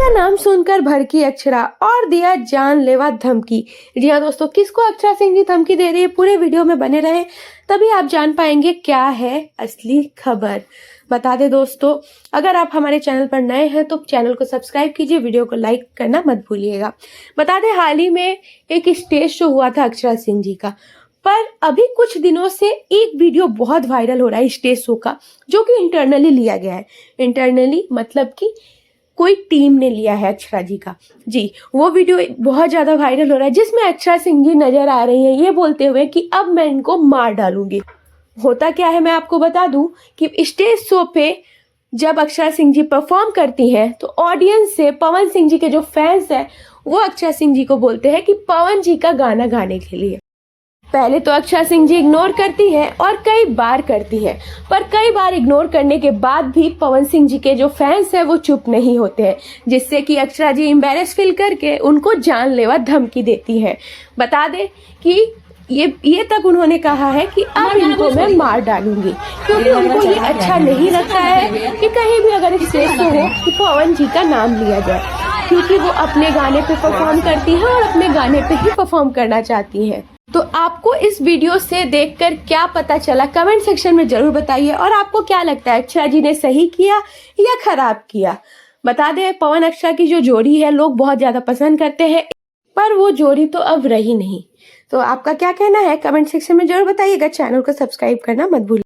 का नाम सुनकर भड़की अक्षरा और दिया जानलेवा धमकी। जी हाँ दोस्तों, किसको अक्षरा सिंह जी धमकी दे रही है, पूरे वीडियो में बने रहे तभी आप जान पाएंगे क्या है असली खबर। बता दें दोस्तों, अगर आप हमारे चैनल पर नए हैं तो चैनल को सब्सक्राइब कीजिए, वीडियो को लाइक करना मत भूलिएगा। बता दें, हाल ही में एक स्टेज शो हुआ था अक्षरा सिंह जी का, पर अभी कुछ दिनों से एक वीडियो बहुत वायरल हो रहा है स्टेज शो का, जो कि इंटरनली लिया गया है। इंटरनली मतलब कि कोई टीम ने लिया है अक्षरा जी का। जी, वो वीडियो बहुत ज़्यादा वायरल हो रहा है जिसमें अक्षरा सिंह जी नजर आ रही हैं ये बोलते हुए कि अब मैं इनको मार डालूंगी। होता क्या है मैं आपको बता दूं कि स्टेज शो पे जब अक्षरा सिंह जी परफॉर्म करती हैं तो ऑडियंस से पवन सिंह जी के जो फैंस हैं वो अक्षरा सिंह जी को बोलते हैं कि पवन जी का गाना गाने के लिए। पहले तो अक्षरा सिंह जी इग्नोर करती हैं और कई बार करती हैं, पर कई बार इग्नोर करने के बाद भी पवन सिंह जी के जो फैंस हैं वो चुप नहीं होते हैं, जिससे कि अक्षरा जी एम्बैरेस फील करके उनको जानलेवा धमकी देती हैं। बता दें कि ये तक उन्होंने कहा है कि अब इनको मैं मार डालूंगी, क्योंकि उनको ये अच्छा नहीं लगता है कि कहीं भी अगर स्टेज शो हो कि पवन जी का नाम लिया जाए, क्योंकि वो अपने गाने पे परफॉर्म करती हैं और अपने गाने पे ही परफॉर्म करना चाहती हैं। तो आपको इस वीडियो से देखकर क्या पता चला, कमेंट सेक्शन में जरूर बताइए। और आपको क्या लगता है, अक्षरा जी ने सही किया या खराब किया? बता दें, पवन अक्षरा की जो जोड़ी है लोग बहुत ज्यादा पसंद करते हैं, पर वो जोड़ी तो अब रही नहीं। तो आपका क्या कहना है, कमेंट सेक्शन में जरूर बताइएगा। चैनल को सब्सक्राइब करना मत भूलिए।